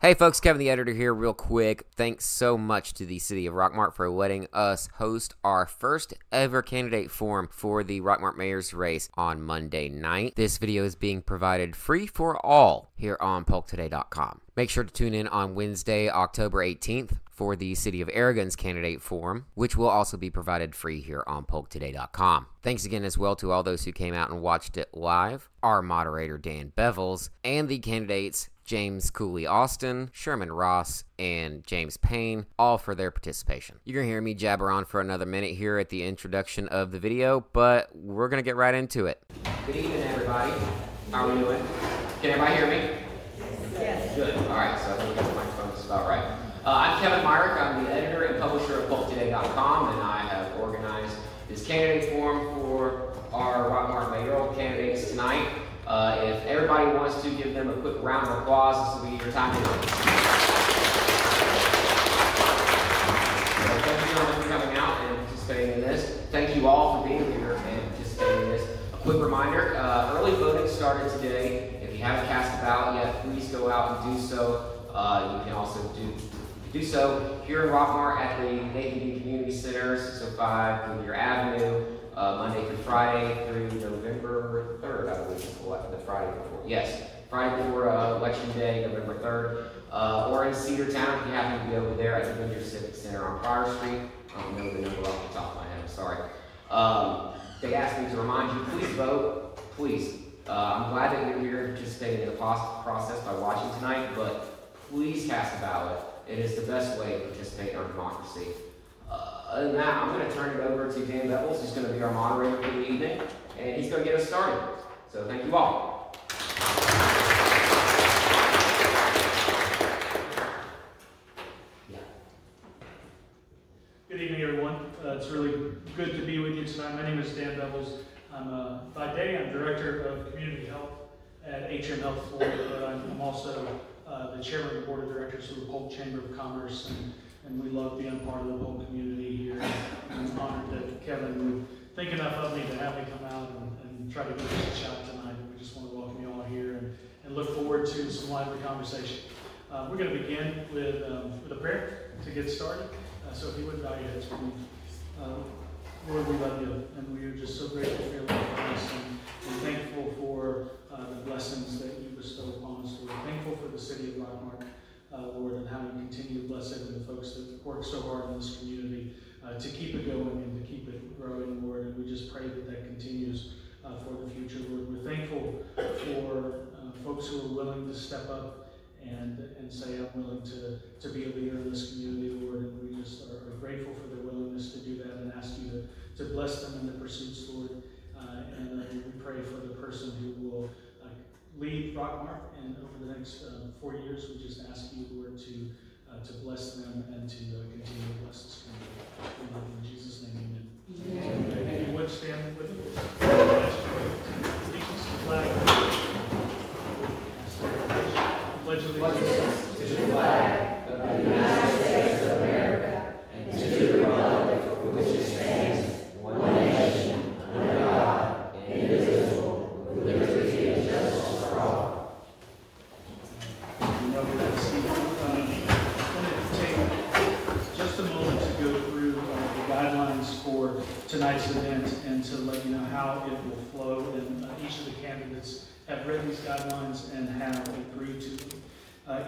Hey folks, Kevin the editor here real quick. Thanks so much to the city of Rockmart for letting us host our first ever candidate forum for the Rockmart mayor's race on Monday night. This video is being provided free for all here on PolkToday.com. Make sure to tune in on Wednesday, October 18th for the City of Aragon's candidate forum, which will also be provided free here on PolkToday.com. Thanks again as well to all those who came out and watched it live, our moderator Dan Bevels, and the candidates James Cooley Austin, Sherman Ross, and James Payne, all for their participation. You're going to hear me jabber on for another minute here at the introduction of the video, but we're going to get right into it. Good evening, everybody. How are we doing? Can everybody hear me? Yes. Good. All right, so I think we got the microphone just about right. I'm Kevin Myrick. I'm the editor and publisher of PolkToday.com, and I have organized this candidate forum for our Rockmart mayoral candidates tonight. If everybody wants to give them a quick round of applause, this will be your time to do it. So thank you gentlemen for coming out and participating in this. Thank you all for being here and participating in this. A quick reminder, early voting started today. If you haven't cast a ballot yet, please go out and do so. You can also do so here in Rockmart at the Nathan Community Center, 605 Goodyear Avenue, Monday through Friday through November 3rd, I believe is the Friday before. Yes, Friday before Election Day, November 3rd. Or in Cedartown, if you happen to be over there at the Goodyear Civic Center on Pryor Street. I don't know the number off the top of my head, I'm sorry. They asked me to remind you, please vote, please. I'm glad that you're here participating in the process by watching tonight, but please cast a ballot. It is the best way to participate in our democracy. Other than that, I'm going to turn it over to Dan Bevels, who's going to be our moderator for the evening, and he's going to get us started. So thank you all. Good evening, everyone. It's really good to be with you tonight. My name is Dan Bevels. By day, I'm Director of Community Health at Atrium Health, Floyd, but I'm also the Chairman of the Board of Directors of the Polk Chamber of Commerce, and we love being a part of the Polk community here. I'm honored that Kevin would think enough of me to have me come out and try to give us a shout tonight. We just want to welcome you all here and look forward to some lively conversation. We're going to begin with a prayer to get started. So if you would bow your heads for me. Lord, we love you, and we are just so grateful for your love for us, and thankful for the blessings that you bestow upon us, Lord. Thankful for the city of Rockmart, Lord, and how you continue to bless every the folks that work so hard in this community to keep it going and to keep it growing, Lord. And we just pray that that continues for the future, Lord. We're thankful for folks who are willing to step up and say, I'm willing to be a leader in this community, Lord. And we just are grateful for their willingness to do that and ask you to bless them in their pursuits, Lord. And we pray for the person who will lead Rockmart, and over the next 4 years, we just ask you, Lord, to bless them and to continue to bless this community. We love you in Jesus' name, amen. Amen. If you would stand with me. Allegiance to the flag. Pledge allegiance to the flag of the United States of America and to the republic for which it stands, one nation, under God, indivisible, with liberty and justice for all. I'm going to take just a moment to go through the guidelines for tonight's event and to let you know how it will flow. And each of the candidates have read these guidelines and have agreed to them.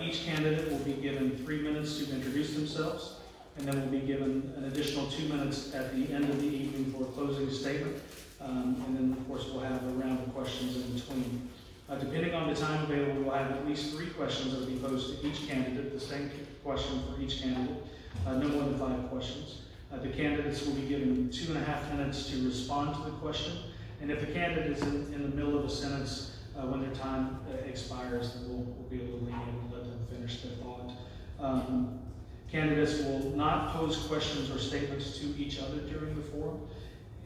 Each candidate will be given 3 minutes to introduce themselves, and then will be given an additional 2 minutes at the end of the evening for a closing statement. And then, of course, we'll have a round of questions in between. Depending on the time available, we'll have at least 3 questions that will be posed to each candidate, the same question for each candidate, no more than 5 questions. The candidates will be given 2.5 minutes to respond to the question, and if the candidate is in the middle of a sentence, when their time expires, then we'll be able to lean in and let them finish their thought. Candidates will not pose questions or statements to each other during the forum,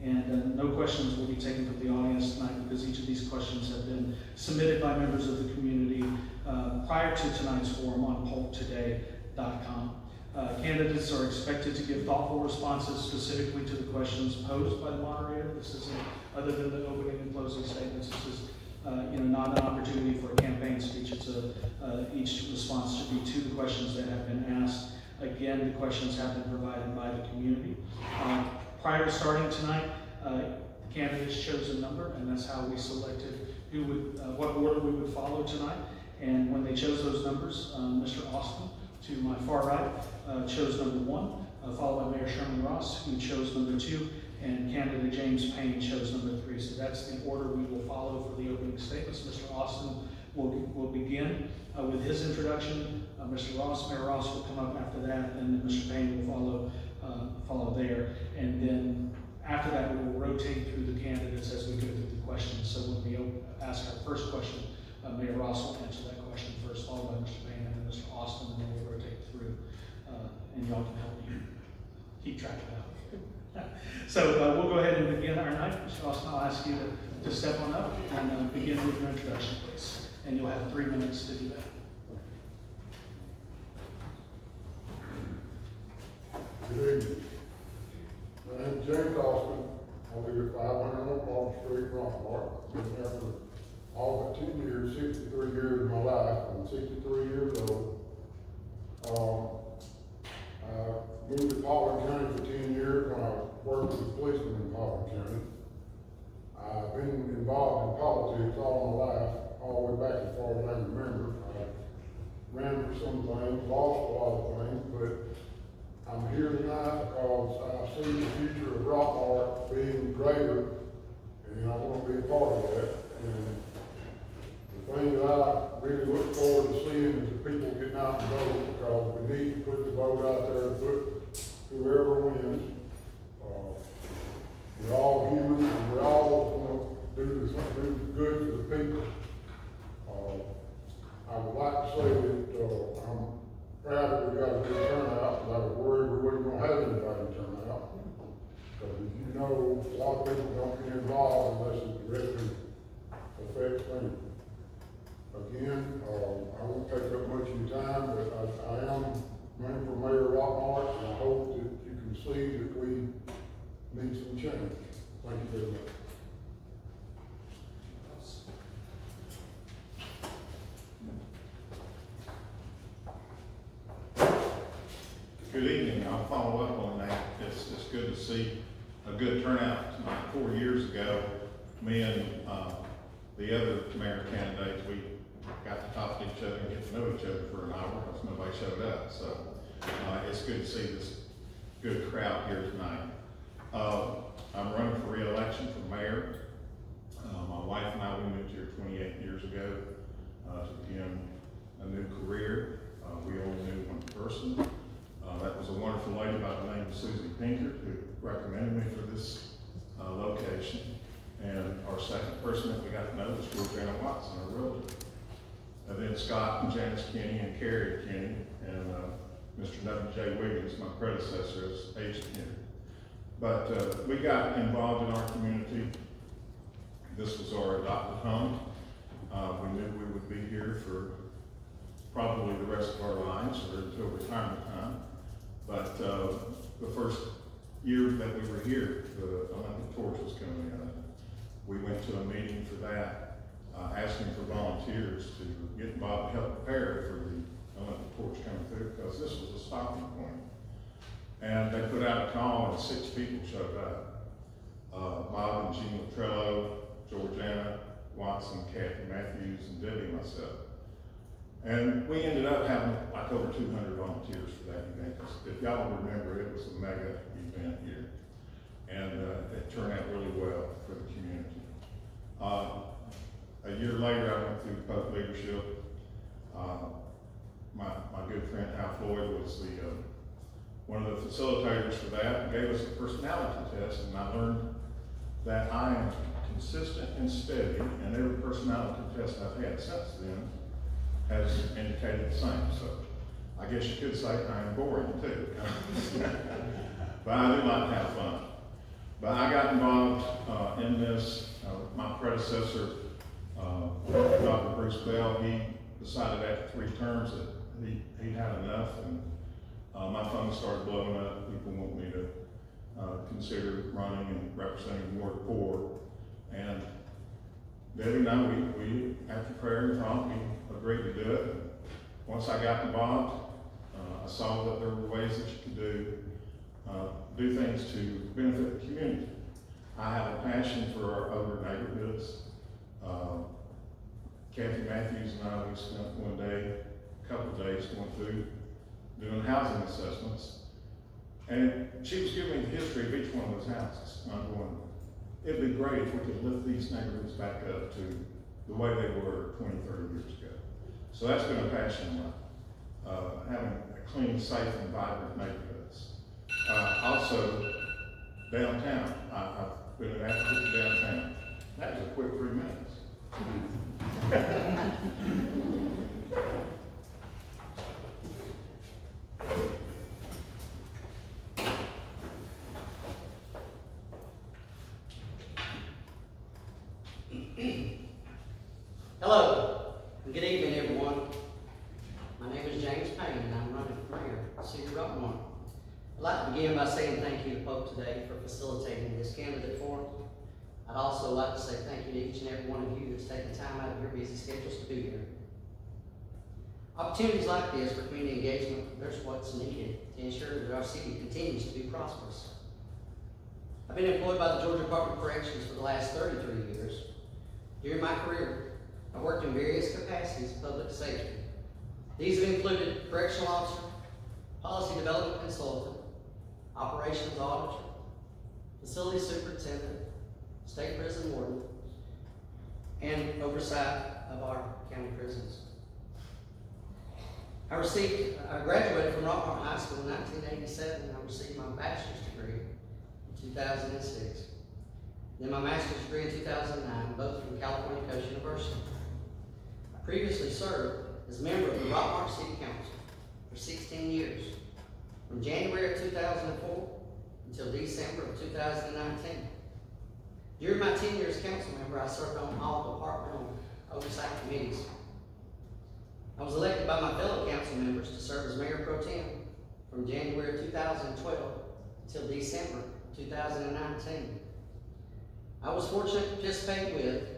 and no questions will be taken from the audience tonight because each of these questions have been submitted by members of the community prior to tonight's forum on PolkToday.com. Candidates are expected to give thoughtful responses specifically to the questions posed by the moderator. This isn't, other than the opening and closing statements, this is not an opportunity for a campaign speech. It's each response should be to the questions that have been asked. Again, the questions have been provided by the community. Prior to starting tonight, the candidates chose a number, and that's how we selected what order we would follow tonight. And when they chose those numbers, Mr. Austin, to my far right, chose number 1, followed by Mayor Sherman Ross, who chose number 2, and candidate James Payne chose number 3. So that's the order we will follow for the opening statements. Mr. Austin will begin with his introduction. Mayor Ross will come up after that, and then Mr. Payne will follow there. And then after that, we will rotate through the candidates as we go through the questions. So when we ask our first question, Mayor Ross will answer that question first, followed by Mr. Payne and then Mr. Austin, and then we'll rotate through. And y'all can help me keep track of that. So we'll go ahead and begin our night. Mr. Austin, I'll ask you to step on up and begin with your introduction, please. And you'll have 3 minutes to do that. Good evening. My name is James Austin. I live at 500 Polk Street, Rockmart. Been there for all but 10 years, 63 years of my life. I'm 63 years old. I moved to Polk County for 10 years when I worked as a policeman in Polk County. I've been involved in politics all my life, all the way back as far as I remember. I ran for some things, lost a lot of things, but I'm here tonight because I see the future of Rockmart being greater, and I want to be a part of that. And the thing that I really look forward to seeing is the people getting out and vote, because we need to put the vote out there and put whoever wins. We're all human, and we're all going to do good for the people. I would like to say that I'm proud that we got a good turnout, because I was worried we wasn't going to have anybody turn out. Because as you know, a lot of people don't get involved unless it directly affects them. Again, I won't take up much of your time, but I am running for mayor of Rockmart, and I hope that you can see that we need some change. Thank you very much. Good evening. I'll follow up on that. It's good to see a good turnout tonight. 4 years ago, me and the other mayor candidates, we got to talk to each other and get to know each other for an hour because nobody showed up. So it's good to see this good crowd here tonight. I'm running for re-election for mayor. My wife and I, we moved here 28 years ago to begin a new career. We only knew one person. That was a wonderful lady by the name of Susie Pinker, who recommended me for this location. And our second person that we got to know was Georgiana Watson, our realtor. And then Scott and Janice Kenny and Carrie Kenny and Mr. W.J. Williams, my predecessor as agent here. But we got involved in our community. This was our adopted home. We knew we would be here for probably the rest of our lives or until retirement time. But the first year that we were here, the Olympic torch was coming in. We went to a meeting for that, asking for volunteers to get involved to help prepare for the Olympic torch coming through, because this was a stopping point. And they put out a call and 6 people showed up. Bob and Gina Trello, Georgiana Watson, Kathy Matthews, and Debbie and myself. And we ended up having like over 200 volunteers for that event. If y'all remember, it was a mega event here. And it turned out really well for the community. A year later, I went through public leadership. My good friend Floyd was one of the facilitators for that, and gave us a personality test, and I learned that I am consistent and steady, and every personality test I've had since then has indicated the same. So I guess you could say I am boring too. But I do like to have fun. But I got involved in this. My predecessor, Dr. Bruce Bell, he decided after 3 terms that he had enough, and my phone started blowing up. People want me to consider running and representing Ward 4. And Debbie and I, we after prayer and talk, we agreed to do it. And once I got involved, I saw that there were ways that you could do things to benefit the community. I have a passion for our other neighborhoods. Kathy Matthews and I, we spent a couple of days going through doing housing assessments. And she was giving me the history of each one of those houses. And I'm going, it'd be great if we could lift these neighborhoods back up to the way they were 20, 30 years ago. So that's been a passion of mine, having a clean, safe, and vibrant neighborhoods. Also, downtown. I've been an advocate for downtown. That was a quick 3 minutes. Hello, and good evening, everyone. My name is James Payne, and I'm running for mayor of the city of Rockmart. I'd like to begin by saying thank you to Polk Today for facilitating this candidate forum. I'd also like to say thank you to each and every one of you that's taken time out of your busy schedules to be here. Opportunities like this for community engagement, there's what's needed to ensure that our city continues to be prosperous. I've been employed by the Georgia Department of Corrections for the last 33 years. During my career, I've worked in various capacities of public safety. These have included correctional officer, policy development consultant, operations auditor, facility superintendent, state prison warden, and oversight of our county prisons. I graduated from Rockmart High School in 1987, and I received my bachelor's degree in 2006. Then my master's degree in 2009, both from California Coast University. I previously served as a member of the Rockmart City Council for 16 years, from January of 2004 until December of 2019. During my tenure as council member, I served on all departmental oversight committees. I was elected by my fellow council members to serve as mayor pro tem from January of 2012 until December 2019. I was fortunate to participate with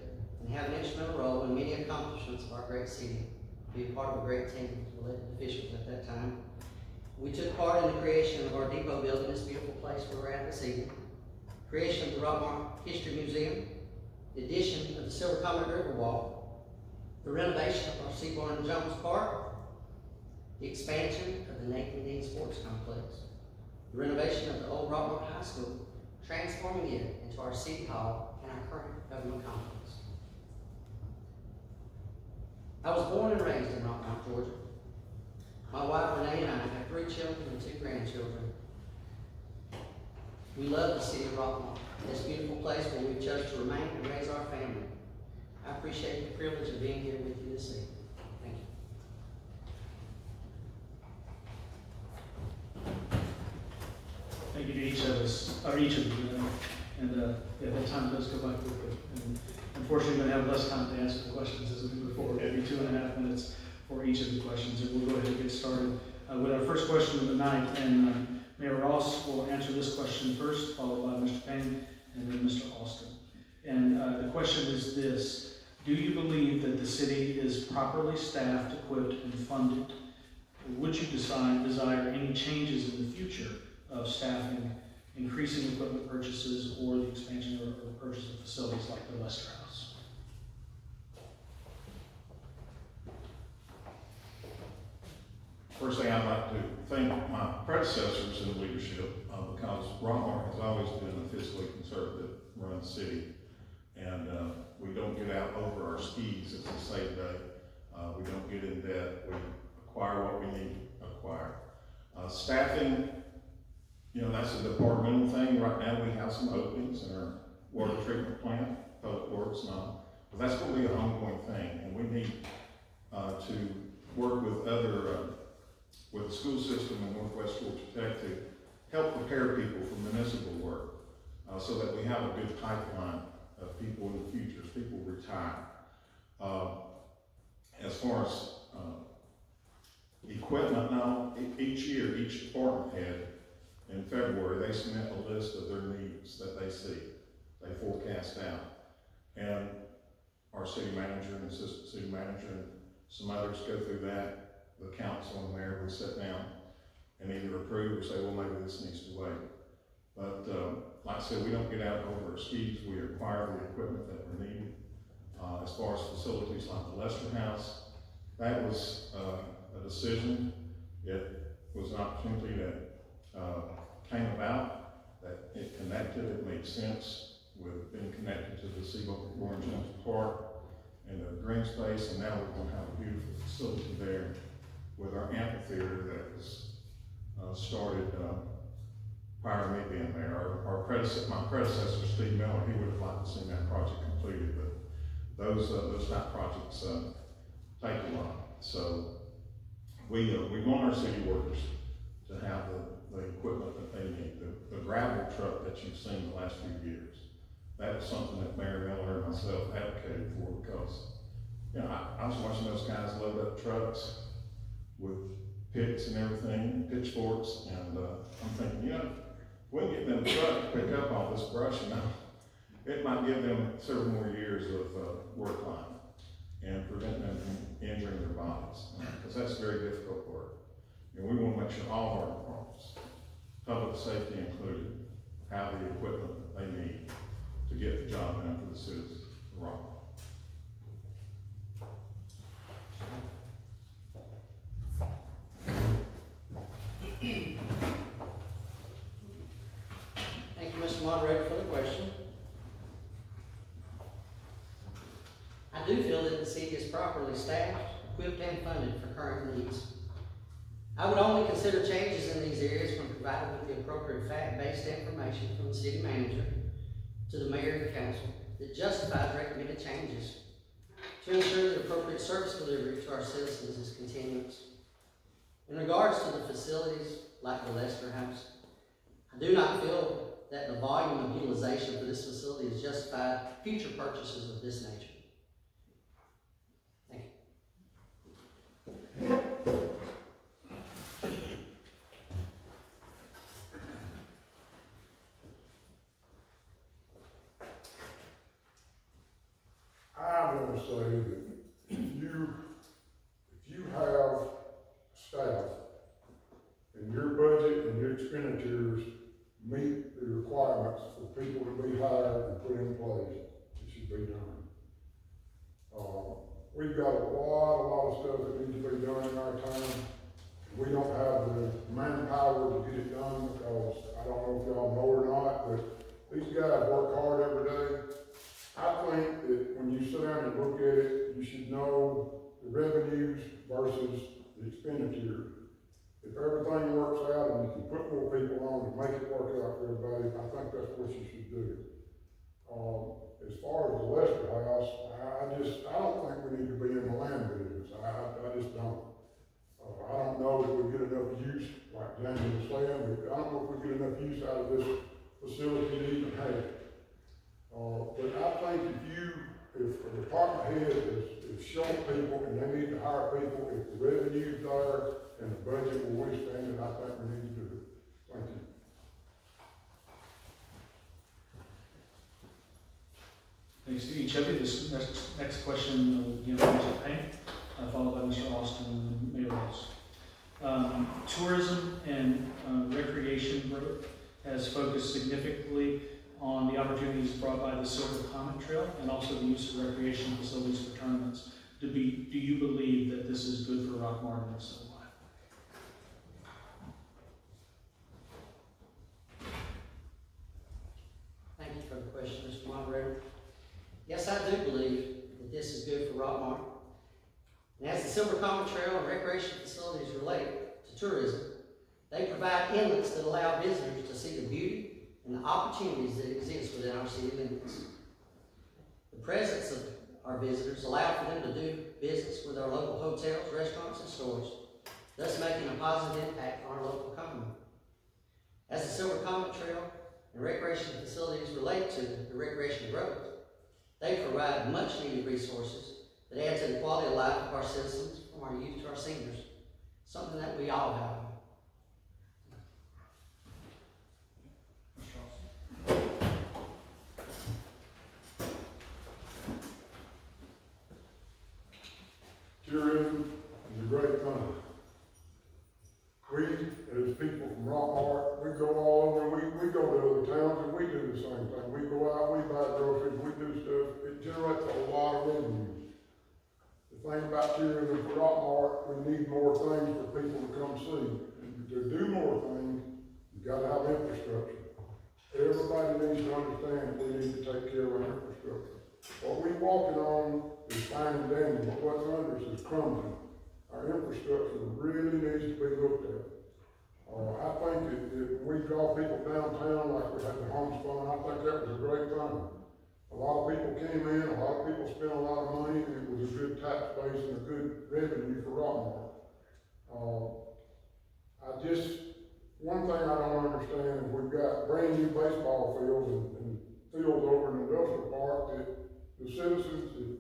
and have an instrumental role in many accomplishments of our great city, be a part of a great team of elected officials at that time. We took part in the creation of our depot building, this beautiful place where we're at this evening, creation of the Rockmart History Museum, the addition of the Silver Comet River Walk, the renovation of our Seaborn Jones Park, the expansion of the Nathan Dean Sports Complex, the renovation of the old Rockmart High School, transforming it into our City Hall and our current government complex. I was born and raised in Rockmart, Georgia. My wife Renee and I have 3 children and 2 grandchildren. We love the city of Rockmart, this beautiful place where we chose to remain and raise our family. I appreciate the privilege of being here with you this evening. Thank you. Thank you to each of us, or each of you, and yeah, that time does go by quickly. And unfortunately, we're going to have less time to answer the questions as we move forward. Maybe 2.5 minutes for each of the questions, and we'll go ahead and get started with our first question of the night. And Mayor Ross will answer this question first, followed by Mr. Payne, and then Mr. Austin. And the question is this: do you believe that the city is properly staffed, equipped, and funded? Would you desire any changes in the future of staffing, increasing equipment purchases, or the expansion or purchase of facilities like the Lester House? First thing I'd like to thank my predecessors in leadership because Rockmart has always been a fiscally conservative run city. And we don't get out over our skis, as they say today. We don't get in debt. We acquire what we need to acquire. Staffing, you know, that's a departmental thing. Right now we have some openings in our water treatment plant, public works and all. But that's going to be an ongoing thing. And we need to work with with the school system in Northwest Georgia Tech to help prepare people for municipal work so that we have a good pipeline of people in the future as people retire. As far as equipment now, each year, each department head in February, they submit a list of their needs that they see, they forecast out. And our city manager and assistant city manager and some others go through that. The council and the mayor will sit down and either approve or say, well, maybe this needs to wait. But like I said, we don't get out over our skis. We acquire the equipment that we're needing. As far as facilities like the Lester House, that was a decision. It was an opportunity that came about, that it connected, it made sense with being connected to the Seaboard Orange Park and the green space, and now we're going to have a beautiful facility there with our amphitheater that was started prior to me being there. My predecessor, Steve Miller, he would have liked to see that project completed, but those type projects take a lot. So we want our city workers to have the equipment that they need. The gravel truck that you've seen the last few years, that was something that Mayor Miller and myself advocated for, because I was watching those guys load up trucks with picks and everything, pitchforks, and I'm thinking, we can get them truck to pick up all this brush, it might give them several more years of work life and prevent them from injuring their bodies, because that's very difficult work. And we want to make sure all of our departments, public safety included, have the equipment that they need to get the job done for the citizens of Rockmart. Thank you, Mr. Moderator, for the question. I do feel that the city is properly staffed, equipped, and funded for current needs. I would only consider changes in these areas when provided with the appropriate fact-based information from the city manager to the mayor and the council that justifies recommended changes to ensure that appropriate service delivery to our citizens is continuous. In regards to the facilities like the Lester House, I do not feel that the volume of utilization for this facility is justified future purchases of this nature. Thank you. I want to say that if you have staff and your budget and your expenditures meet the requirements for people to be hired and put in place, it should be done. We've got a lot of stuff that needs to be done in our town. We don't have the manpower to get it done, because I don't know if y'all know or not, but these guys work hard every day. I think that when you sit down and look at it, you should know the revenues versus the expenditure. If everything works out and you can put more people on and make it work out for everybody, I think that's what you should do. As far as the Lester House, I don't think we need to be in the land business. I just don't. I don't know that we get enough use, like Jamie was saying, I don't know if we get enough use out of this facility to even have it. But I think if a department head is short people and they need to hire people, if the revenue's there and the budget will withstand it, I think we need to do it. Thank you. Thanks to each of you. This next question will begin with Mr. Payne, followed by Mr. Austin and Mayor Ross. Tourism and recreation growth has focused significantly on the opportunities brought by the Silver Comet Trail and also the use of recreation facilities for tournaments. Do you believe that this is good for Rockmart, and if so, why? Thank you for the question, Mr. Moderator. Yes, I do believe that this is good for Rockmart. And as the Silver Comet Trail and recreation facilities relate to tourism, they provide inlets that allow visitors to see the beauty and the opportunities that exist within our city limits. The presence of our visitors allow for them to do business with our local hotels, restaurants, and stores, thus making a positive impact on our local economy. As the Silver Comet Trail and recreation facilities relate to the recreation growth, they provide much needed resources that add to the quality of life of our citizens, from our youth to our seniors, something that we all have. see. And to do more things, you gotta have infrastructure. Everybody needs to understand we need to take care of our infrastructure. What we're walking on is fine and dandy, but what's under us is crumbling. Our infrastructure really needs to be looked at. I think that when we draw people downtown like we had the homespun, I think that was a great thing. A lot of people came in, a lot of people spent a lot of money, and it was a good tax base and a good revenue for Rockmart. One thing I don't understand is we've got brand new baseball fields and fields over in the industrial park that the citizens, that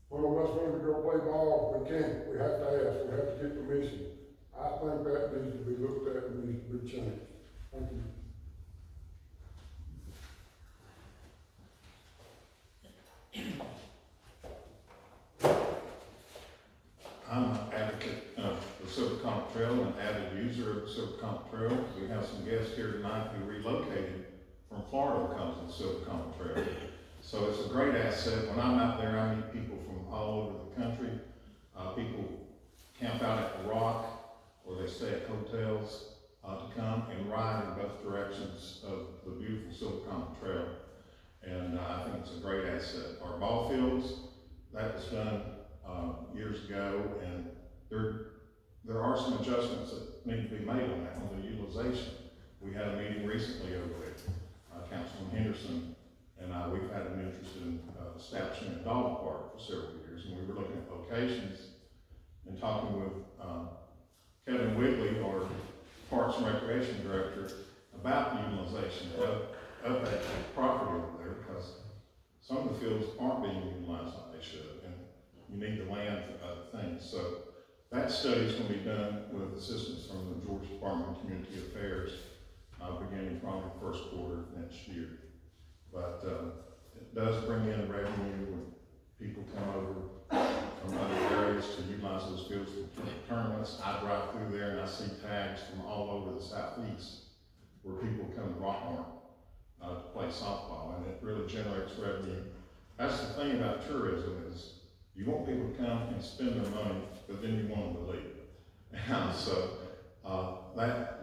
one of us want to go play ball, we can't. We have to ask, we have to get permission. I think that needs to be looked at and needs to be changed. Thank you. I'm an advocate of the Silver Comet Trail and an avid user of the Silver Comet Trail. We have some guests here tonight who relocated from Florida to come to the Silver Comet Trail. So it's a great asset. When I'm out there, I meet people from all over the country. People camp out at the Rock, or they stay at hotels to come and ride in both directions of the beautiful Silver Comet Trail. And I think it's a great asset. Our ball fields, that was done years ago, and there are some adjustments that need to be made on that, on the utilization. We had a meeting recently over at Councilman Henderson, and we've had an interest in establishing a dog park for several years, and we were looking at locations and talking with Kevin Wigley, our Parks and Recreation Director, about the utilization of that property over there, because some of the fields aren't being utilized like they should, and you need the land for other things. So that study is going to be done with assistance from the Georgia Department of Community Affairs, beginning probably the first quarter of next year. But it does bring in revenue when people come over from other areas to utilize those fields for tournaments. I drive through there and I see tags from all over the southeast where people come to Rockmart to play softball, and it really generates revenue. That's the thing about tourism, is you want people to come and spend their money, but then you want them to leave. And so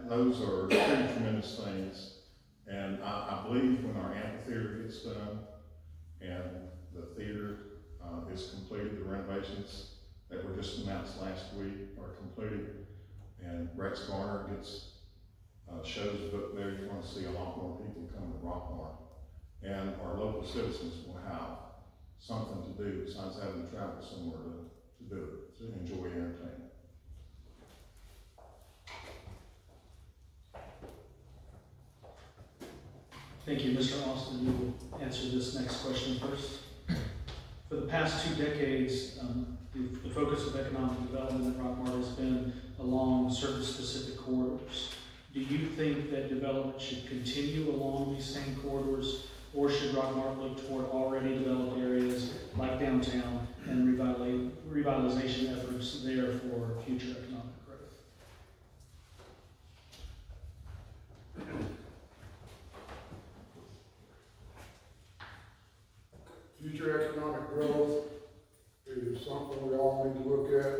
those are pretty tremendous things. And I believe when our amphitheater gets done and the theater is completed, the renovations that were just announced last week are completed, and Rex Garner gets shows booked there, you're going to see a lot more people come to Rockmart. And our local citizens will have something to do besides having to travel somewhere to do it, to enjoy entertainment. Thank you, Mr. Austin. You will answer this next question first. For the past 2 decades, the focus of economic development at Rockmart has been along certain specific corridors. Do you think that development should continue along these same corridors, or should Rockmart look toward already developed areas like downtown and revitalization efforts there for future economic growth? Future economic growth is something we all need to look at.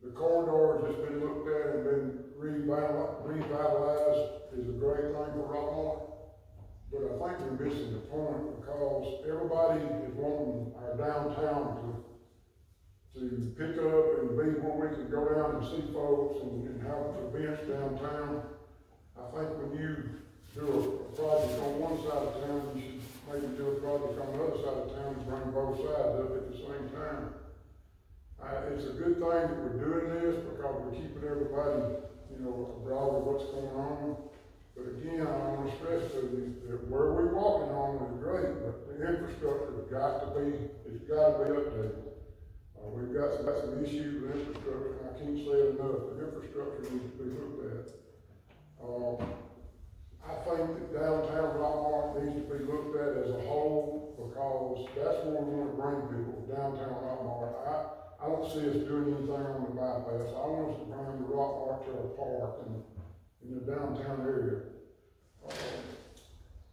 The corridor has been looked at and been revitalized is a great thing for Rockmart, but I think we're missing the point, because everybody is wanting our downtown to pick up and be where we can go down and see folks and have events downtown. I think when you do a project on one side of town, you should maybe do a project on the other side of town and bring both sides up at the same time. It's a good thing that we're doing this, because we're keeping everybody, abroad of what's going on. But again, I want to stress to you that where we're walking on is great, but the infrastructure has got to be updated. We've got some issues with infrastructure, and I can't say it enough. The infrastructure needs to be looked at. I think that downtown Rockmart needs to be looked at as a whole, because that's where we want to bring people, downtown Rockmart. I don't see us doing anything on the bypass. I want us to bring the Rockmart to a park in the downtown area.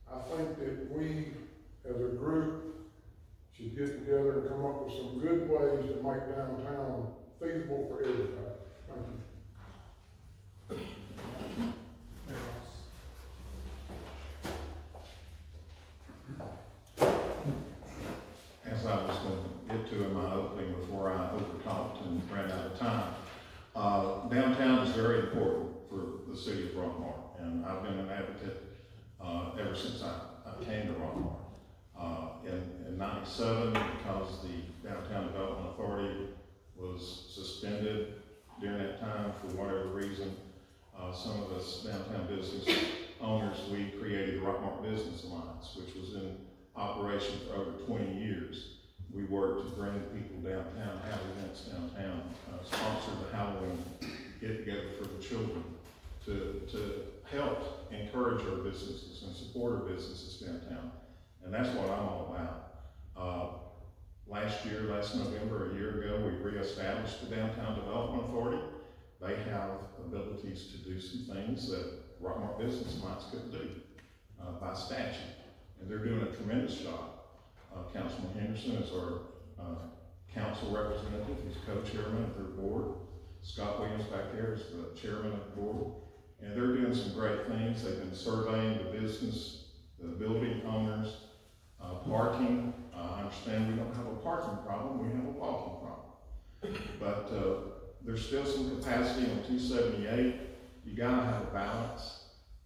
I think that we, as a group, should get together and come up with some good ways to make downtown feasible for everybody. Thank you. Downtown is very important for the city of Rockmart, and I've been an advocate ever since I came to Rockmart. In '97, because the Downtown Development Authority was suspended during that time for whatever reason, some of us downtown business owners, we created the Rockmart Business Alliance, which was in operation for over 20 years. We worked to bring people downtown, have events downtown, sponsor the Halloween get-together for the children, to help encourage our businesses and support our businesses downtown. And that's what I'm all about. Last November, a year ago, we reestablished the Downtown Development Authority. They have abilities to do some things that Rockmart Business Alliance couldn't do by statute. And they're doing a tremendous job. Councilman Henderson is our council representative. He's co-chairman of their board. Scott Williams back there is the chairman of the board. And they're doing some great things. They've been surveying the business, the building owners, parking. I understand we don't have a parking problem, we have a walking problem. But there's still some capacity on 278. You gotta have a balance.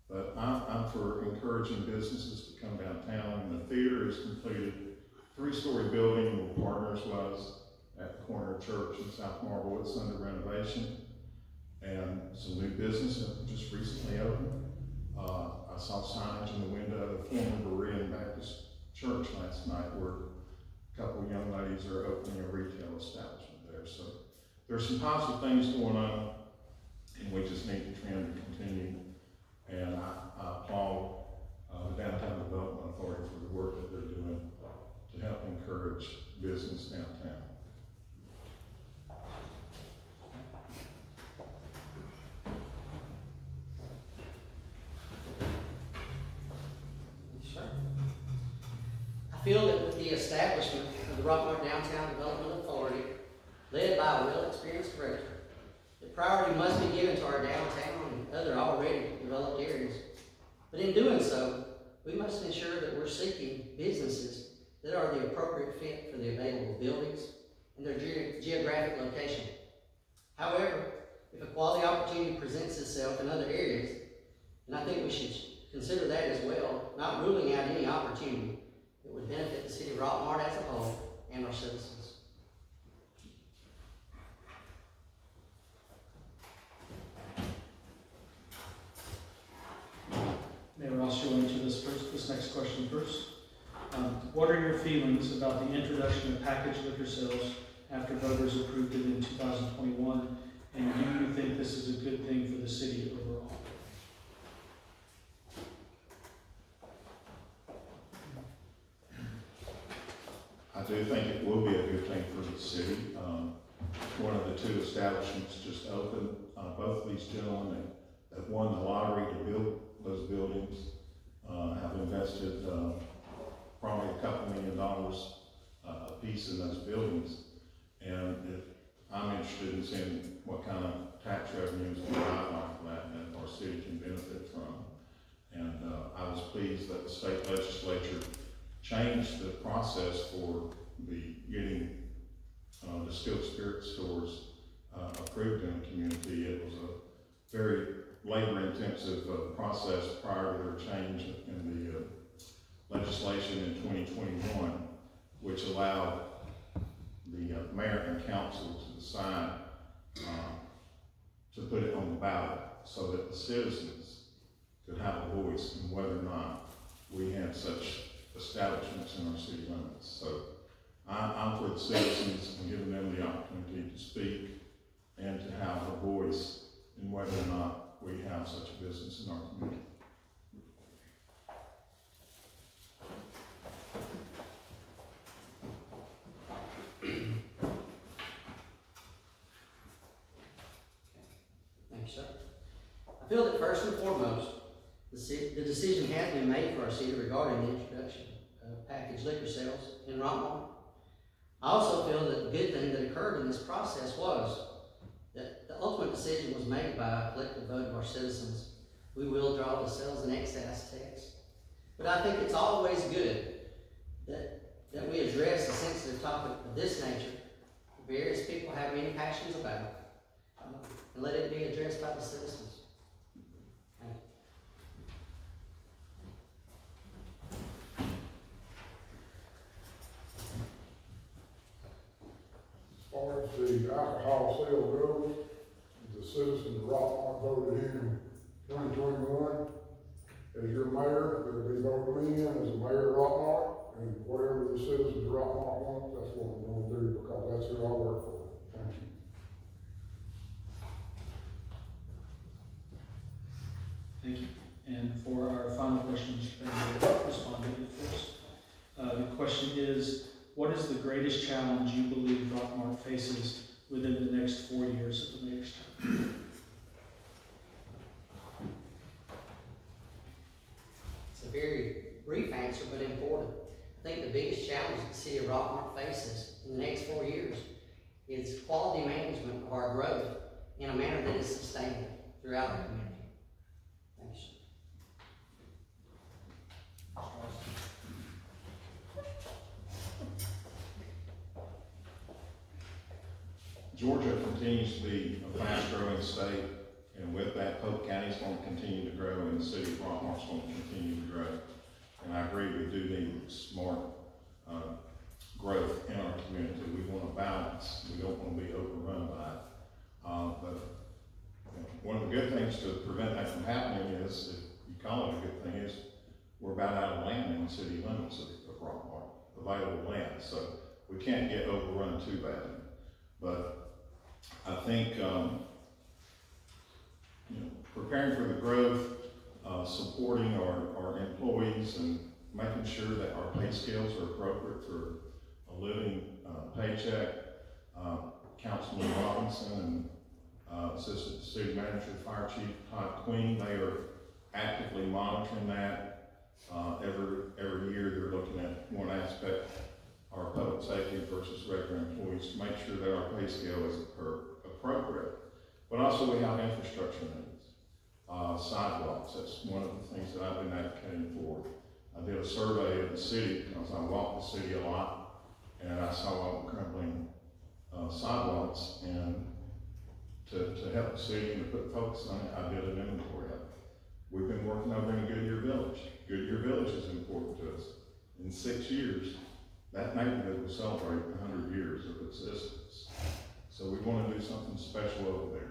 But I'm for encouraging businesses to come downtown. And the theater is completed, 3-story building where Partners was at the corner of Church in South Marlboro. It's under renovation. And some new business that just recently opened. I saw signage in the window of the former Berean Baptist Church last night where a couple of young ladies are opening a retail establishment there. So there's some positive things going on, and we just need the trend to continue. And I applaud the Downtown Development Authority for the work that they're doing to help encourage business downtown. I feel that with the establishment of the Rockmart Downtown Development Authority, led by a well-experienced director, the priority must be given to our downtown and other already developed areas. But in doing so, we must ensure that we're seeking businesses that are the appropriate fit for the available buildings and their geographic location. However, if a quality opportunity presents itself in other areas, then I think we should consider that as well, not ruling out any opportunity that would benefit the city of Rockmart as a whole and our citizens. Mayor Ross, you'll answer this next question first. What are your feelings about the introduction of packaged liquor sales after voters approved it in 2021? And do you think this is a good thing for the city overall? I do think it will be a good thing for the city. One of the 2 establishments just opened. Both of these gentlemen that won the lottery to build those buildings have invested probably a couple $1 million a piece in those buildings. And if I'm interested in seeing what kind of tax revenues we have off of that and our city can benefit from. And I was pleased that the state legislature changed the process for getting distilled spirit stores approved in the community. It was a very labor-intensive process prior to their change in the legislation in 2021, which allowed the mayor and council to decide to put it on the ballot so that the citizens could have a voice in whether or not we had such establishments in our city limits. So I'm for the citizens and giving them the opportunity to speak and to have a voice in whether or not we have such a business in our community. Thank you, sir. I feel that first and foremost, the decision has been made for our city regarding the introduction of packaged liquor sales in Rockmart. I also feel that the good thing that occurred in this process was that the ultimate decision was made by a collective vote of our citizens. We will draw the sales and excise tax. But I think it's always good that we address a sensitive topic of this nature. Various people have many passions about it. addressed by the citizens. Thank you. As far as the alcohol sale goes, the citizens of Rockmart voted in 2021 as your mayor. They'll be voting me in as the mayor of Rockmart, and whatever the citizens of Rockmart want, that's what we're going to do, because that's who I work for. Thank you. Thank you. And for our final question, Mr. Payne will respond to it first. The question is, what is the greatest challenge you believe Rockmart faces within the next 4 years of the mayor's term? It's a very brief answer, but important. I think the biggest challenge the city of Rockmart faces in the next 4 years is quality management of our growth in a manner that is sustainable throughout our community. Thank you, sir. Georgia continues to be a fast-growing state, and with that, Polk County is going to continue to grow, and the city of Rockmart is going to continue to grow. And I agree, we do need smart growth in our community. We want a balance. We don't want to be overrun by it. But you know, one of the good things to prevent that from happening is, if you call it a good thing, is we're about out of land in the city limits of Rockmart, available land. So we can't get overrun too badly. But I think preparing for the growth, supporting our employees, and making sure that our pay scales are appropriate for a living paycheck. Councilman Robinson and Assistant City Manager, Fire Chief Todd Queen, they are actively monitoring that. Every year they're looking at one aspect, our public safety versus regular employees, to make sure that our pay scale is appropriate. But also we have infrastructure needs. Sidewalks, that's one of the things that I've been advocating for. I did a survey of the city because I walk the city a lot, and I saw all the crumbling sidewalks, and to help the city and to put focus on it, I did an inventory of it. We've been working over in Goodyear Village. Goodyear Village is important to us. In 6 years, that neighborhood will celebrate 100 years of existence. So we want to do something special over there.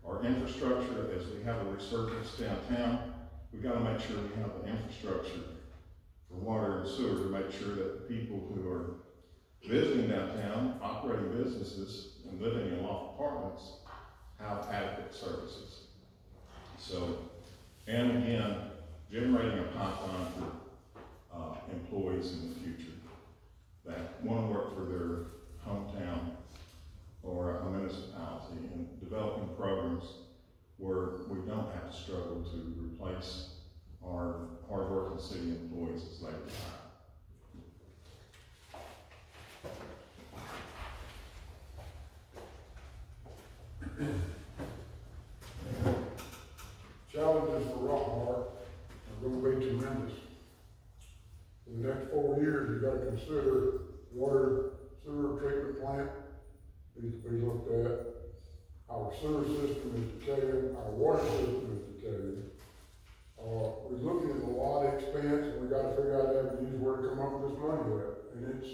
Our infrastructure, as we have a resurgence downtown, we've got to make sure we have the infrastructure for water and sewer to make sure that the people who are visiting downtown, operating businesses, and living in loft apartments have adequate services. So, and again, generating a pipeline for employees in the future that want to work for their hometown or a municipality, and developing programs where we don't have to struggle to replace our hard-working city employees as they retire. Challenges for Rockmart are going to be tremendous. In the next 4 years, you've got to consider water, sewer treatment plant needs to be looked at. Our sewer system is decaying, our water system is decaying. We're looking at a lot of expense, and we got to figure out avenues where to come up with this money at. And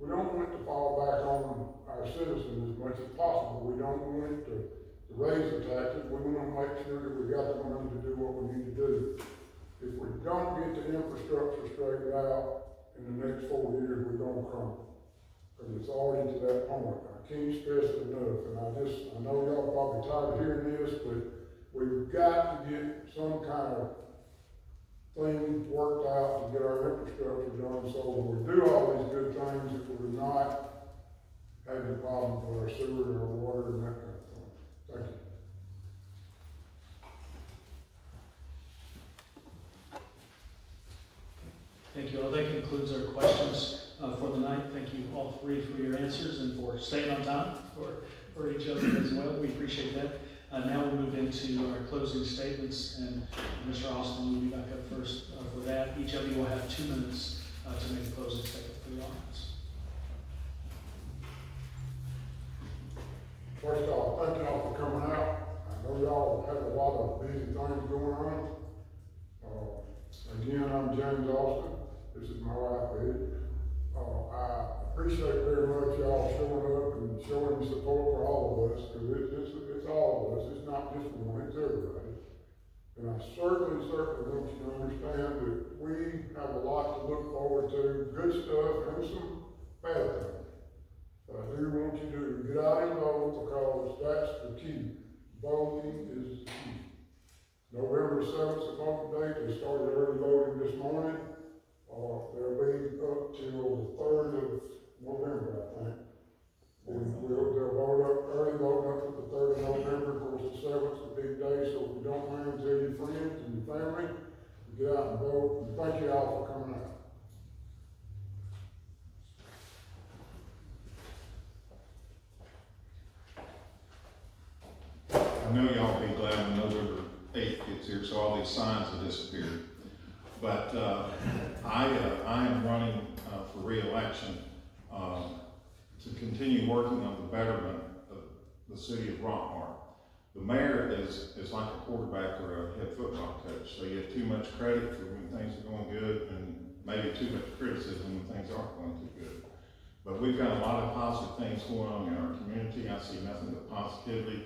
we don't want it to fall back on our citizens as much as possible. We don't want it to raise the taxes. We want to make sure that we got the money to do what we need to do. If we don't get the infrastructure straightened out in the next 4 years, we're going to crumble. Because it's already to that point. I can't stress it enough. And I know y'all probably tired of hearing this, but we've got to get some kind of thing worked out to get our infrastructure done, so when we do all these good things, if we're not having problems with our sewer or our water and that kind of thing. Thank you. Thank you all. That concludes our questions for the night. Thank you all three for your answers and for staying on time for each other as well. We appreciate that. Now we'll move into our closing statements, and Mr. Austin will be back up first for that. Each of you will have 2 minutes to make a closing statement for the audience. First off, thank y'all for coming out. I know y'all y'all have a lot of busy things going on. Again, I'm James Austin. This is my wife, Eddie. I appreciate very much y'all showing up and showing support for all of us, because it's all of us. It's not just one, it's everybody. And I certainly want you to understand that we have a lot to look forward to, good stuff and some bad things. But I do want you to get out and vote, because that's the key. Voting is the key. November 7th is the voting date. They started early voting this morning. They'll be up till the 3rd of November, I think. And they'll vote up, early vote up to the 3rd of November. Of course, the 7th is a big day, so if you don't mind, tell your friends and your family, get out and vote. And thank you all for coming out. I know y'all will be glad when November 8th gets here, so all these signs have disappeared. But I am running for re-election to continue working on the betterment of the city of Rockmart. The mayor is like a quarterback or a head football coach, so you have too much credit for when things are going good and maybe too much criticism when things aren't going too good. But we've got a lot of positive things going on in our community. I see nothing but positivity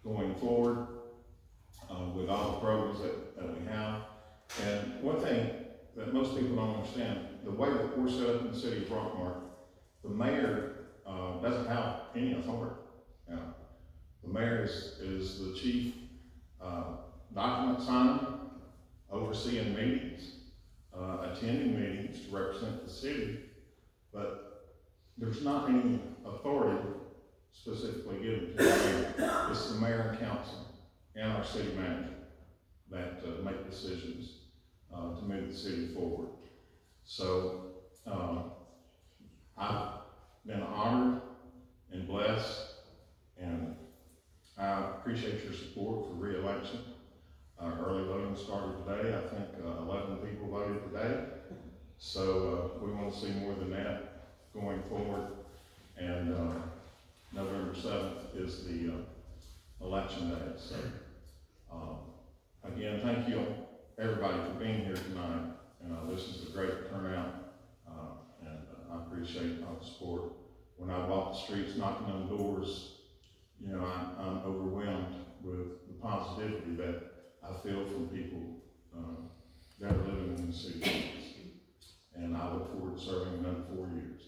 going forward with all the programs that we have. And one thing that most people don't understand, the way that we're set up in the city of Rockmart, the mayor doesn't have any authority. The mayor is the chief document signer, overseeing meetings, attending meetings to represent the city, but there's not any authority specifically given to the mayor. It's the mayor and council and our city manager that make decisions to move the city forward. So I've been honored and blessed, and I appreciate your support for re-election. Early voting started today. I think 11 people voted today. So we want to see more than that going forward. And November 7th is the election day. So again, thank you everybody for being here tonight. This is a great turnout, and I appreciate all the support. When I walk the streets knocking on doors, you know, I'm overwhelmed with the positivity that I feel from people that are living in the city. And I look forward to serving another 4 years.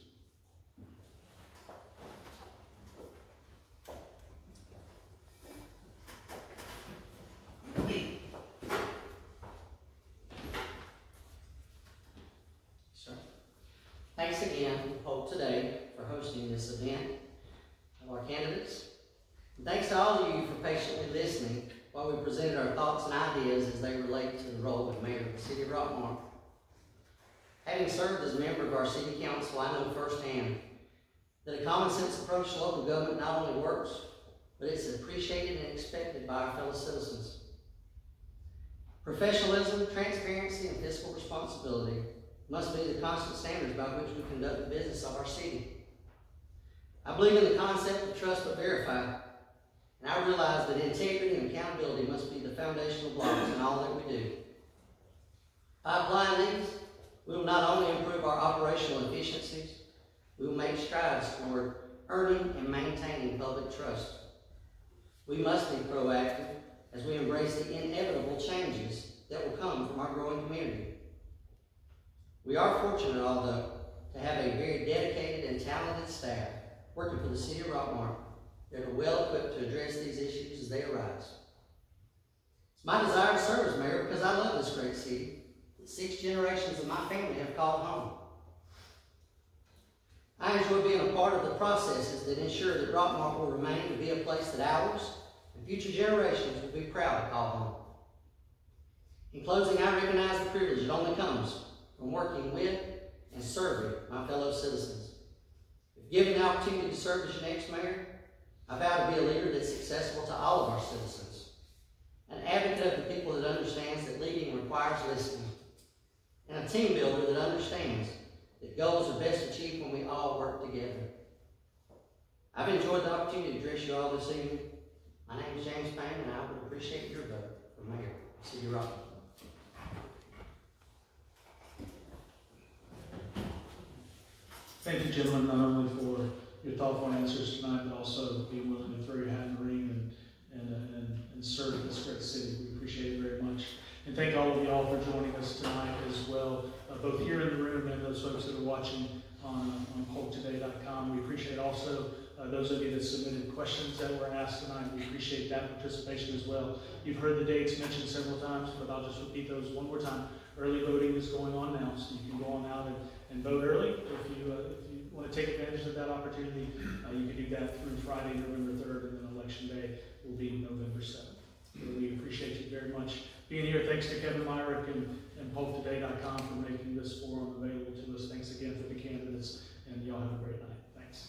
Thanks again, Polk Today, for hosting this event of our candidates. And thanks to all of you for patiently listening while we presented our thoughts and ideas as they relate to the role of mayor of the city of Rockmart. Having served as a member of our city council, I know firsthand that a common sense approach to local government not only works, but it's appreciated and expected by our fellow citizens. Professionalism, transparency, and fiscal responsibility must be the constant standards by which we conduct the business of our city. I believe in the concept of trust but verify, and I realize that integrity and accountability must be the foundational blocks in all that we do. By applying these, we will not only improve our operational efficiencies, we will make strides toward earning and maintaining public trust. We must be proactive as we embrace the inevitable changes that will come from our growing community. We are fortunate, although, to have a very dedicated and talented staff working for the city of Rockmart that are well equipped to address these issues as they arise. It's my desire to serve as mayor because I love this great city that 6 generations of my family have called home. I enjoy being a part of the processes that ensure that Rockmart will remain to be a place that ours and future generations will be proud to call home. In closing, I recognize the privilege that only comes from working with and serving my fellow citizens. If given the opportunity to serve as your next mayor, I vow to be a leader that's accessible to all of our citizens, an advocate of the people that understands that leading requires listening, and a team builder that understands that goals are best achieved when we all work together. I've enjoyed the opportunity to address you all this evening. My name is James Payne, and I would appreciate your vote for mayor of the city of Rockmart. Thank you, gentlemen, not only for your thoughtful answers tonight, but also being willing to throw your hat in the ring and serve this great city. We appreciate it very much. And thank all of y'all for joining us tonight as well, both here in the room and those folks that are watching on PolkToday.com. We appreciate also those of you that submitted questions that were asked tonight. We appreciate that participation as well. You've heard the dates mentioned several times, but I'll just repeat those one more time. Early voting is going on now, so you can go on out and vote early. If you want to take advantage of that opportunity, you can do that through Friday, November 3rd, and then Election Day will be November 7th. We appreciate you very much being here. Thanks to Kevin Myrick and PolkToday.com for making this forum available to us. Thanks again for the candidates, and y'all have a great night. Thanks.